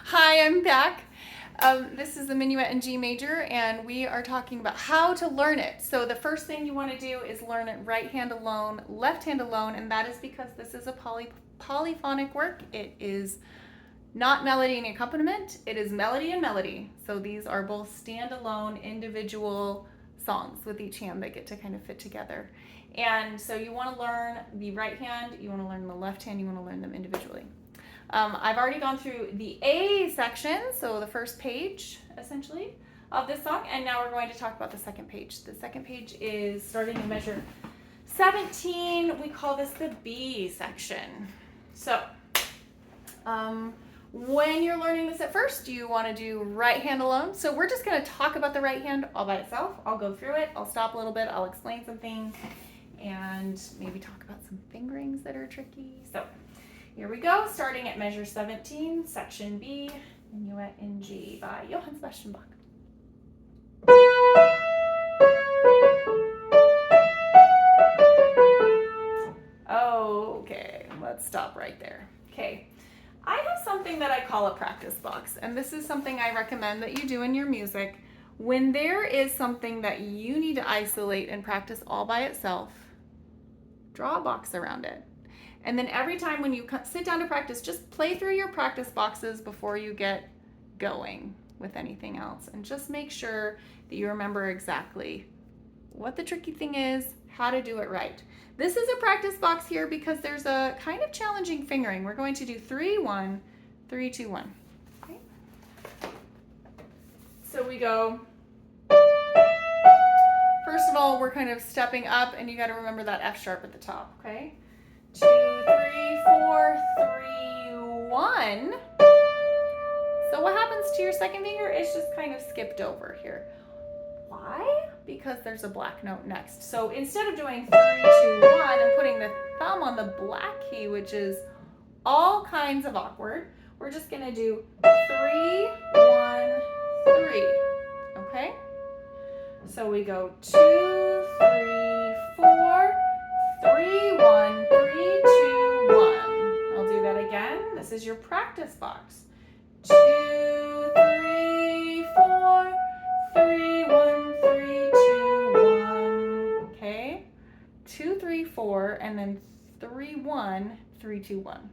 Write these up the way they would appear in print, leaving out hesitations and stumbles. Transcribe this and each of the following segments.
Hi, I'm back. This is the Minuet in G major, and we are talking about how to learn it. So the first thing you want to do is learn it right hand alone, left hand alone, and that is because this is a polyphonic work. It is not melody and accompaniment, it is melody and melody. So these are both standalone individual songs with each hand that get to kind of fit together. And so you want to learn the right hand, you want to learn the left hand, you want to learn them individually. I've already gone through the A section, so the first page, essentially, of this song, and now we're going to talk about the second page. The second page is starting in measure 17. We call this the B section. So, when you're learning this at first, you want to do right hand alone. So we're just going to talk about the right hand all by itself. I'll go through it, I'll stop a little bit, I'll explain some things, and maybe talk about some fingerings that are tricky. So here we go, starting at measure 17, section B, Minuet in G by Johann Sebastian Bach. Okay, let's stop right there. Okay, I have something that I call a practice box, and this is something I recommend that you do in your music. When there is something that you need to isolate and practice all by itself, draw a box around it. And then every time when you sit down to practice, just play through your practice boxes before you get going with anything else. And just make sure that you remember exactly what the tricky thing is, how to do it right. This is a practice box here because there's a kind of challenging fingering. We're going to do 3-1, 3-2-1. Okay? So we go, first of all, we're kind of stepping up, and you got to remember that F sharp at the top, okay? 2, 3, 4, 3, 1. So what happens to your second finger? It's just kind of skipped over here. Why? Because there's a black note next. So instead of doing 3, 2, 1 and putting the thumb on the black key, which is all kinds of awkward, we're just going to do 3, 1, 3. Okay? So we go 2, 3, 4, 3, 1, 3, 2, 1. I'll do that again. This is your practice box. 2, 3, 4, 3, 1, 3, 2, 1. Okay? 2, 3, 4, and then 3, 1, 3, 2, 1.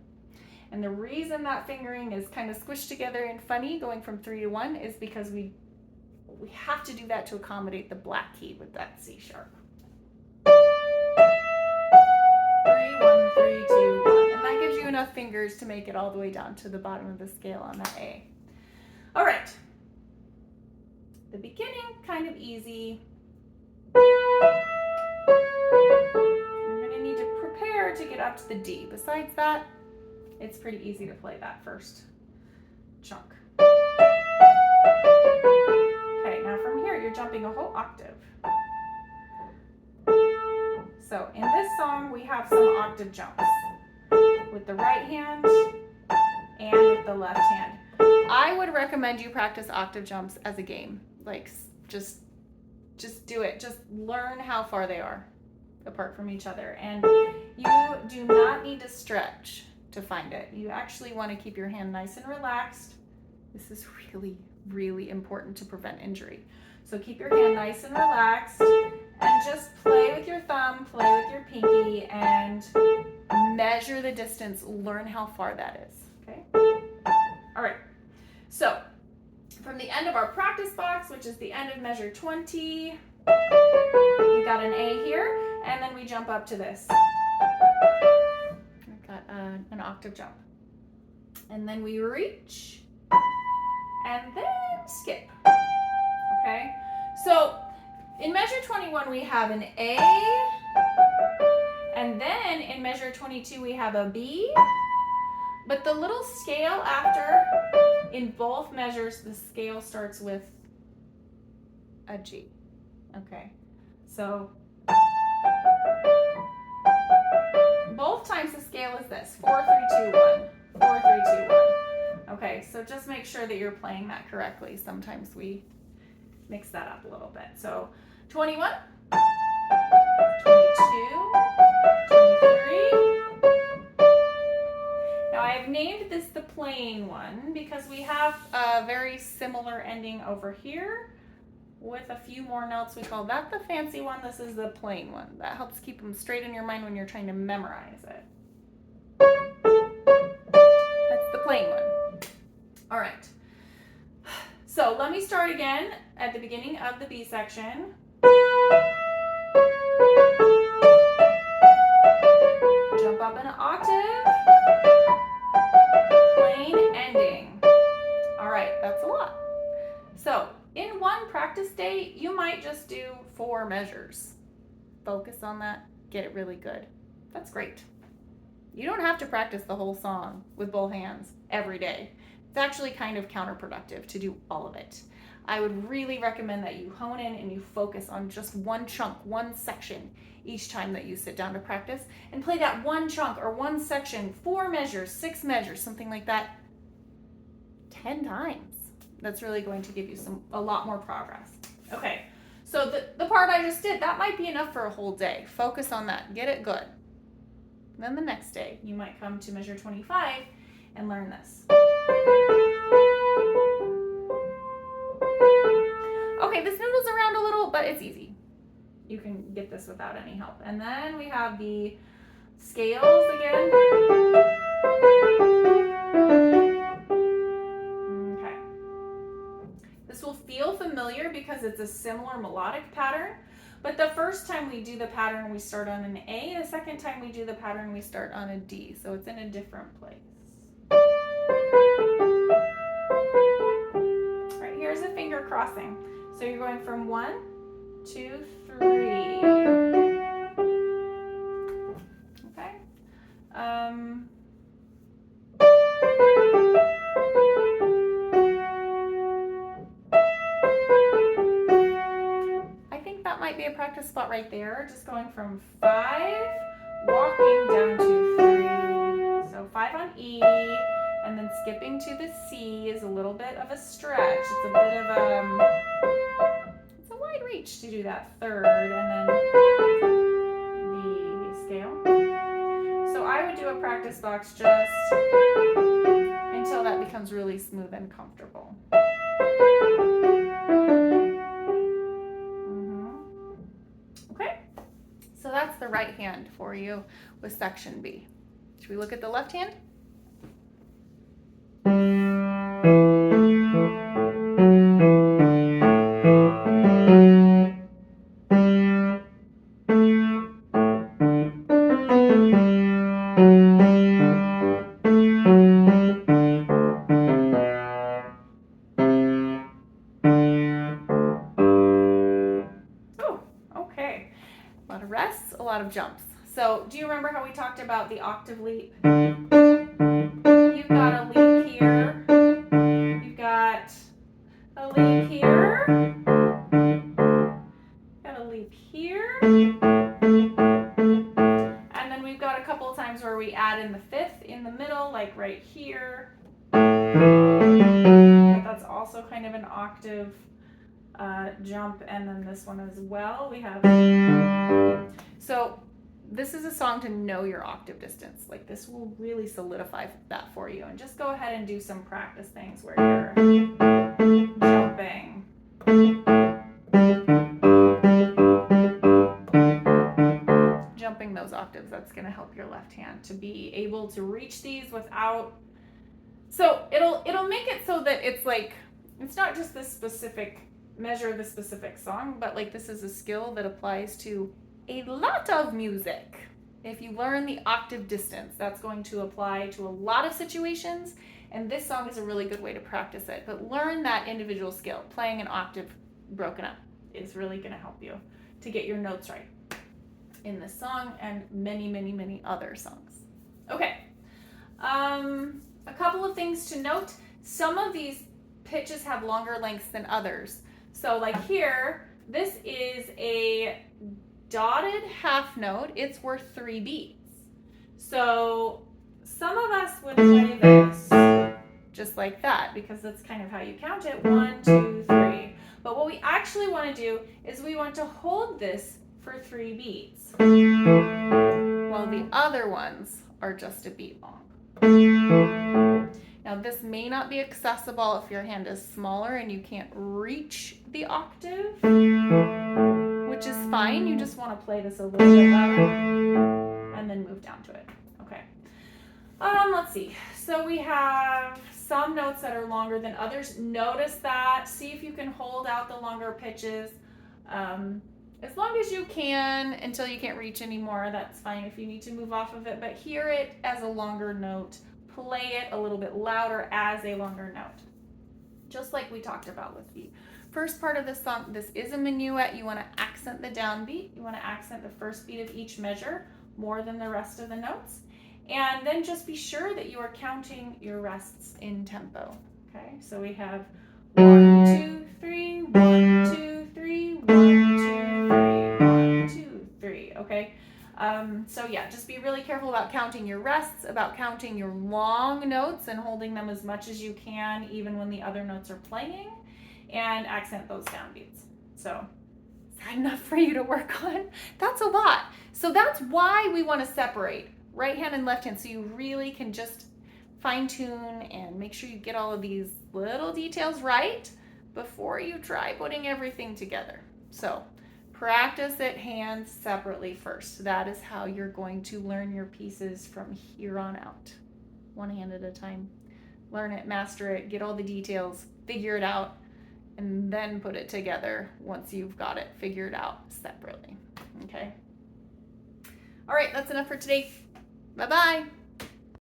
And the reason that fingering is kind of squished together and funny going from 3 to 1 is because we have to do that to accommodate the black key with that C sharp. 3, 1, 3, 2, 1. And that gives you enough fingers to make it all the way down to the bottom of the scale on that A. All right. The beginning, kind of easy. You're going to need to prepare to get up to the D. Besides that, it's pretty easy to play that first chunk. Okay, now from here, you're jumping a whole octave. So in this song, we have some octave jumps with the right hand and with the left hand. I would recommend you practice octave jumps as a game. Like, just do it. Just learn how far they are apart from each other. And you do not need to stretch to find it. You actually want to keep your hand nice and relaxed. This is really, really important to prevent injury. So keep your hand nice and relaxed and just play with your thumb, play with your pinky, and measure the distance. Learn how far that is, okay? All right, so from the end of our practice box, which is the end of measure 20, we got an A here, and then we jump up to this. We've got an octave jump. And then we reach, and then skip, okay? So in measure 21, we have an A, and then in measure 22, we have a B, but the little scale after, in both measures, the scale starts with a G, okay? So both times the scale is this, 4, 3, 2, 1, 4, 3, 2, 1. Okay, so just make sure that you're playing that correctly. Sometimes we mix that up a little bit. So 21, 22, 23. Now I I've named this the plain one because we have a very similar ending over here with a few more notes. We call that the fancy one. This is the plain one. That helps keep them straight in your mind when you're trying to memorize it. That's the plain one. All right. So let me start again at the beginning of the B section. Jump up an octave. Plain ending. All right, that's a lot. So in one practice day, you might just do 4 measures. Focus on that, get it really good. That's great. You don't have to practice the whole song with both hands every day. It's actually kind of counterproductive to do all of it. I would really recommend that you hone in and you focus on just one chunk, one section each time that you sit down to practice, and play that one chunk or one section, 4 measures, 6 measures, something like that, 10 times. That's really going to give you a lot more progress. Okay, so the part I just did, that might be enough for a whole day. Focus on that, get it good. And then the next day, you might come to measure 25 and learn this. Okay, this noodles around a little, but it's easy. You can get this without any help. And then we have the scales again. Okay. This will feel familiar because it's a similar melodic pattern, but the first time we do the pattern, we start on an A. The second time we do the pattern, we start on a D. So it's in a different place. Right, here's a finger crossing. So you're going from 1, 2, 3. Okay. I think that might be a practice spot right there. Just going from 5, walking down to 3. So 5 on E, and then skipping to the C is a little bit of a stretch. It's a bit of it's a wide reach to do that third, and then the scale. So I would do a practice box just until that becomes really smooth and comfortable. Okay, so that's the right hand for you with section B. Should we look at the left hand? A lot of rests, a lot of jumps. So do you remember how we talked about the octave leap? You've got a leap here. You've got a leap here. Got a leap here. And then we've got a couple of times where we add in the 5th in the middle, like right here. But that's also kind of an octave jump, and then this one as well. We have. So this is a song to know your octave distance. Like, this will really solidify that for you. And just go ahead and do some practice things where you're jumping. Jumping those octaves, that's going to help your left hand to be able to reach these without. So it'll make it so that it's like, it's not just this specific measure of the specific song, but like this is a skill that applies to a lot of music. If you learn the octave distance, that's going to apply to a lot of situations, and this song is a really good way to practice it. But learn that individual skill. Playing an octave broken up is really going to help you to get your notes right in this song and many, many, many other songs. Okay, a couple of things to note. Some of these pitches have longer lengths than others. So like here, this is a dotted half note. It's worth 3 beats. So some of us would play this just like that because that's kind of how you count it. 1, 2, 3. But what we actually want to do is we want to hold this for 3 beats, while the other ones are just a beat long. Now this may not be accessible if your hand is smaller and you can't reach the octave, which is fine. You just want to play this a little bit louder and then move down to it. Okay. Let's see. So we have some notes that are longer than others. Notice that. See if you can hold out the longer pitches as long as you can until you can't reach anymore. That's fine if you need to move off of it, but hear it as a longer note. Play it a little bit louder as a longer note. Just like we talked about with the first part of the song. This is a minuet. You want to accent the downbeat. You want to accent the first beat of each measure more than the rest of the notes. And then just be sure that you are counting your rests in tempo. Okay, so we have 1, 2, 3, 1, 2, 3, 1, 2, 3, 1, 2, 3. Okay. So yeah, just be really careful about counting your rests, about counting your long notes and holding them as much as you can, even when the other notes are playing, and accent those downbeats. So is that enough for you to work on? That's a lot. So that's why we want to separate right hand and left hand, so you really can just fine tune and make sure you get all of these little details right before you try putting everything together. So practice it hands separately first. That is how you're going to learn your pieces from here on out. One hand at a time. Learn it, master it, get all the details, figure it out, and then put it together once you've got it figured out separately. Okay? All right, that's enough for today. Bye-bye.